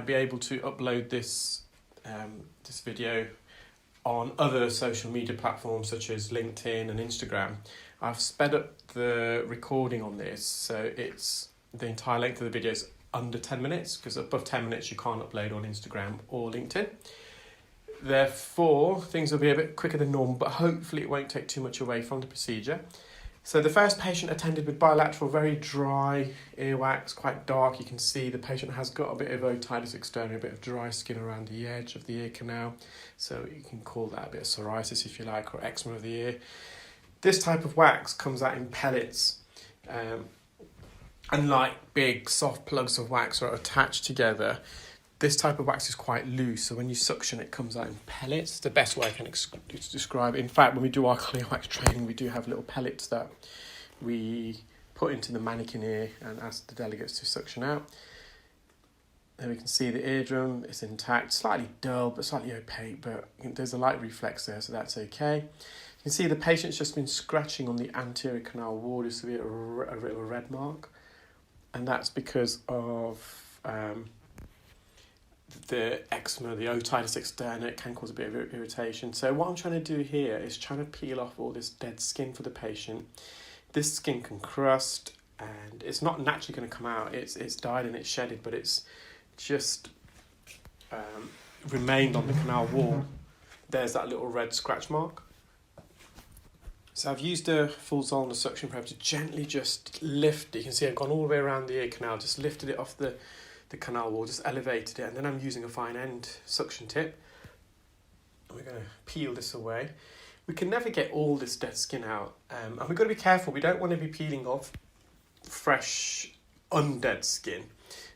be able to upload this video on other social media platforms such as LinkedIn and Instagram. I've sped up the recording on this, so it's the entire length of the video is under 10 minutes, because above 10 minutes you can't upload on Instagram or LinkedIn. Therefore, things will be a bit quicker than normal, but hopefully it won't take too much away from the procedure. So the first patient attended with bilateral, very dry earwax, quite dark. You can see the patient has got a bit of otitis externa, a bit of dry skin around the edge of the ear canal. So you can call that a bit of psoriasis if you like, or eczema of the ear. This type of wax comes out in pellets. Unlike big soft plugs of wax that are attached together, this type of wax is quite loose, so when you suction it comes out in pellets. It's the best way I can describe it. In fact, when we do our clear wax training, we do have little pellets that we put into the mannequin ear and ask the delegates to suction out. Then we can see the eardrum is intact, slightly dull but slightly opaque, but there's a light reflex there, so that's okay. You can see the patient's just been scratching on the anterior canal wall. There's a bit of a red mark, and that's because of the eczema, the otitis externa. It can cause a bit of irritation. So what I'm trying to do here is trying to peel off all this dead skin for the patient. This skin can crust, and it's not naturally going to come out. It's died and it's shedded, but it's just remained on the canal wall. There's that little red scratch mark. So I've used a full Zollner suction probe to gently just lift it. You can see I've gone all the way around the ear canal, just lifted it off the canal wall, just elevated it, and then I'm using a fine end suction tip. And we're going to peel this away. We can never get all this dead skin out, and we've got to be careful. We don't want to be peeling off fresh, undead skin.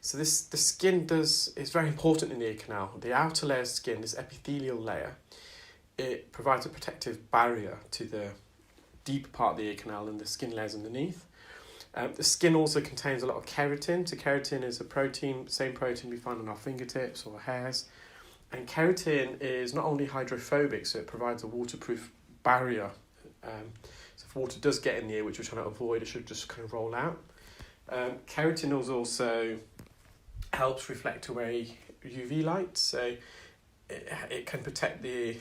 So the skin is very important in the ear canal. The outer layer of skin, this epithelial layer, it provides a protective barrier to the deeper part of the ear canal and the skin layers underneath. The skin also contains a lot of keratin. So keratin is a protein, same protein we find on our fingertips or hairs. And keratin is not only hydrophobic, so it provides a waterproof barrier. So if water does get in the ear, which we're trying to avoid, it should just kind of roll out. Keratin also helps reflect away UV light, so it can protect the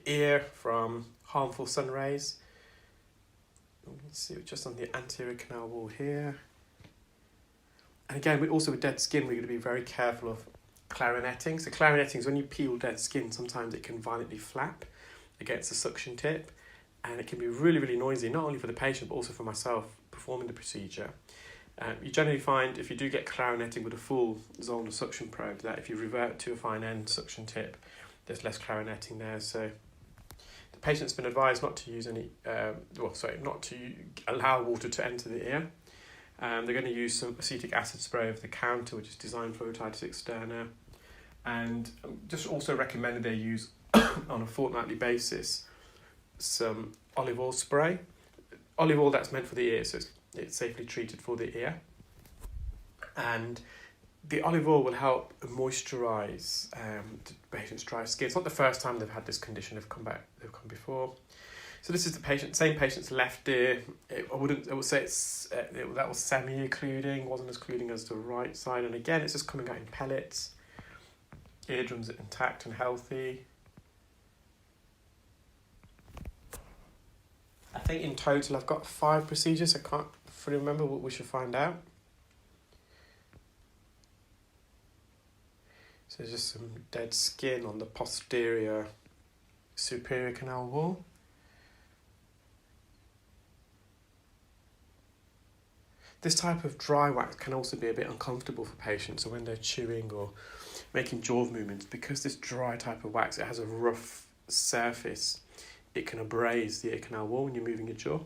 ear from harmful sun rays. You can see it just on the anterior canal wall here. And again, with dead skin, we're going to be very careful of clarinetting. So clarinetting is when you peel dead skin, sometimes it can violently flap against the suction tip, and it can be really, really noisy, not only for the patient, but also for myself performing the procedure. You generally find, if you do get clarinetting with a full Zollner suction probe, that if you revert to a fine end suction tip, there's less clarinetting there. So the patient's been advised not to use not to allow water to enter the ear. They're going to use some acetic acid spray over the counter, which is designed for otitis externa, and just also recommended they use on a fortnightly basis some olive oil spray. Olive oil that's meant for the ear, so it's safely treated for the ear. And the olive oil will help moisturise the patient's dry skin. It's not the first time they've had this condition. They've come before. So this is the same patient's left ear. I would say that was semi-occluding, wasn't as occluding as the right side. And again, it's just coming out in pellets. Eardrums are intact and healthy. I think in total I've got 5 procedures. I can't fully remember what we should find out. So just some dead skin on the posterior superior canal wall. This type of dry wax can also be a bit uncomfortable for patients, so when they're chewing or making jaw movements, because this dry type of wax, it has a rough surface, it can abrase the ear canal wall when you're moving your jaw.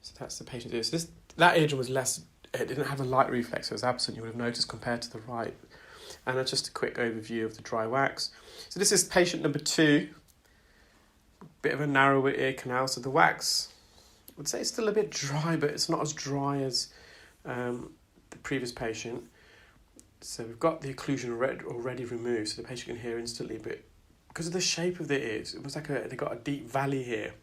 So that's the patient ear. So that eardrum was less, it didn't have a light reflex, so it was absent, you would have noticed, compared to the right. And that's just a quick overview of the dry wax. So this is patient number 2. Bit of a narrower ear canal. So the wax, I would say it's still a bit dry, but it's not as dry as the previous patient. So we've got the occlusion already removed, so the patient can hear instantly, but because of the shape of the ears, it was like they got a deep valley here.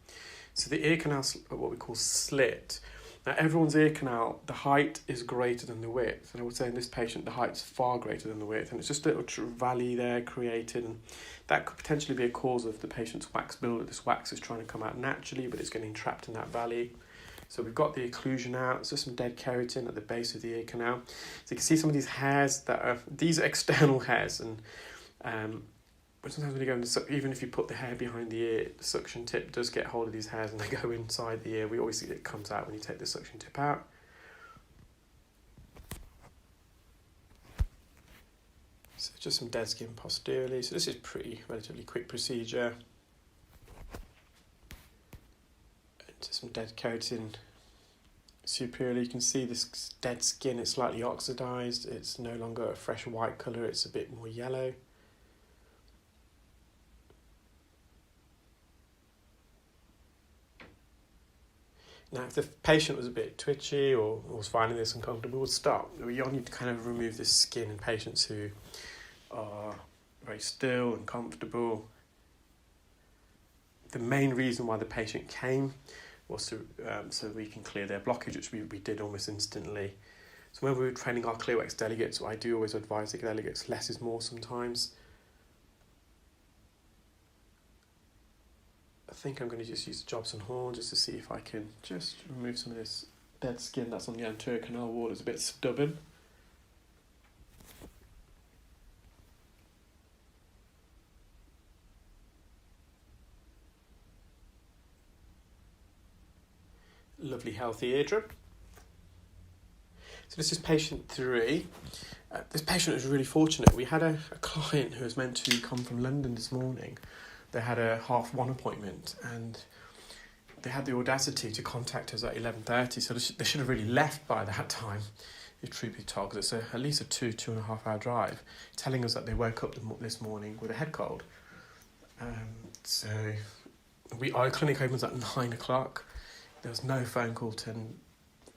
So the ear canal's what we call slit. Now everyone's ear canal, the height is greater than the width. And I would say in this patient, the height's far greater than the width. And it's just a little valley there created. And that could potentially be a cause of the patient's wax buildup. This wax is trying to come out naturally, but it's getting trapped in that valley. So we've got the occlusion out. It's just some dead keratin at the base of the ear canal. So you can see some of these hairs these are external hairs. And but sometimes when you go in even if you put the hair behind the ear, the suction tip does get hold of these hairs and they go inside the ear. We always see it comes out when you take the suction tip out. So just some dead skin posteriorly. So this is relatively quick procedure. Just some dead keratin superiorly. You can see this dead skin, it's slightly oxidized. It's no longer a fresh white colour, it's a bit more yellow. Now, if the patient was a bit twitchy or was finding this uncomfortable, we'll stop. You need to kind of remove this skin in patients who are very still and comfortable. The main reason why the patient came was to so we can clear their blockage, which we did almost instantly. So when we were training our ClearWex delegates, I do always advise the delegates, less is more sometimes. I think I'm going to just use the Jobson horn just to see if I can just remove some of this dead skin that's on the anterior canal wall. It's a bit stubborn. Lovely healthy eardrum. So this is patient 3. This patient was really fortunate. We had a client who was meant to come from London this morning. They had a 1:30 appointment and they had the audacity to contact us at 11:30, so they should have really left by that time, if truth be told, because it's at least a 2.5 hour drive, telling us that they woke up this morning with a head cold. So our clinic opens at 9 o'clock. There was no phone call till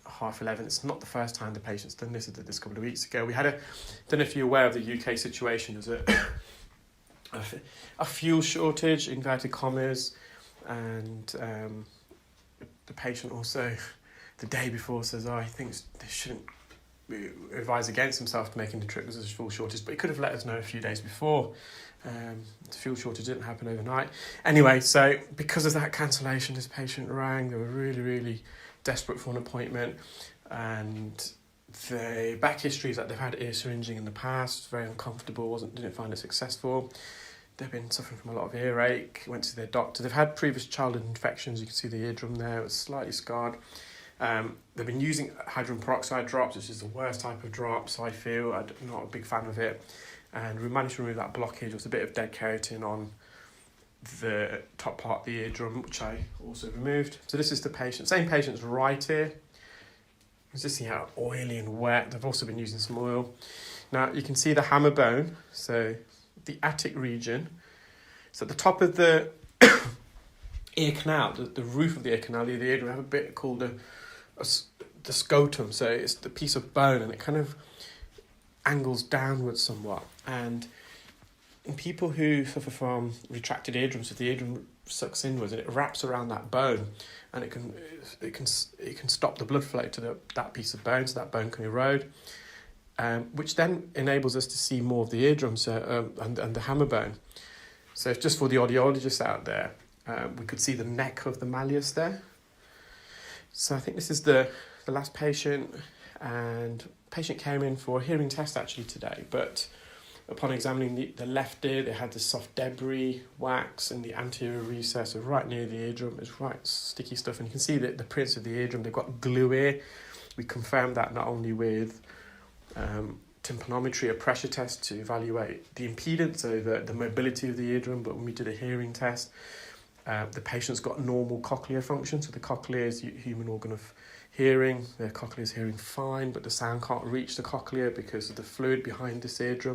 11:30. It's not the first time the patient's done this. I did this a couple of weeks ago. We had don't know if you're aware of the UK situation. There's a fuel shortage, inverted commas, and the patient also the day before says, he thinks they shouldn't advise against himself to making the trip because there's a fuel shortage, but he could have let us know a few days before. The fuel shortage didn't happen overnight. Anyway, so because of that cancellation, this patient rang. They were really, really desperate for an appointment, and the back history is that they've had ear syringing in the past, very uncomfortable, didn't find it successful. They've been suffering from a lot of earache, went to their doctor. They've had previous childhood infections. You can see the eardrum there, it was slightly scarred. They've been using hydrogen peroxide drops, which is the worst type of drops, I feel. I'm not a big fan of it. And we managed to remove that blockage. There was a bit of dead keratin on the top part of the eardrum, which I also removed. So this is the patient, same patient's right ear. You can see how oily and wet. They've also been using some oil. Now you can see the hammer bone, so the attic region. So at the top of the ear canal, the roof of the ear canal, the eardrum, we have a bit called the scotum. So it's the piece of bone, and it kind of angles downwards somewhat. And in people who suffer from retracted eardrums, if the eardrum sucks inwards and it wraps around that bone, and it can stop the blood flow to that piece of bone, so that bone can erode, which then enables us to see more of the eardrum and the hammer bone. So just for the audiologists out there, we could see the neck of the malleus there. So I think this is the last patient, and patient came in for a hearing test actually today, but upon examining the left ear, they had this soft debris, wax in the anterior recess, so right near the eardrum. It's right sticky stuff, and you can see that the prints of the eardrum, they've got glue ear. We confirmed that not only with tympanometry, a pressure test to evaluate the impedance, so the mobility of the eardrum, but when we did a hearing test, the patient's got normal cochlear function, so the cochlea is human organ of hearing. Their cochlea is hearing fine, but the sound can't reach the cochlea because of the fluid behind this eardrum.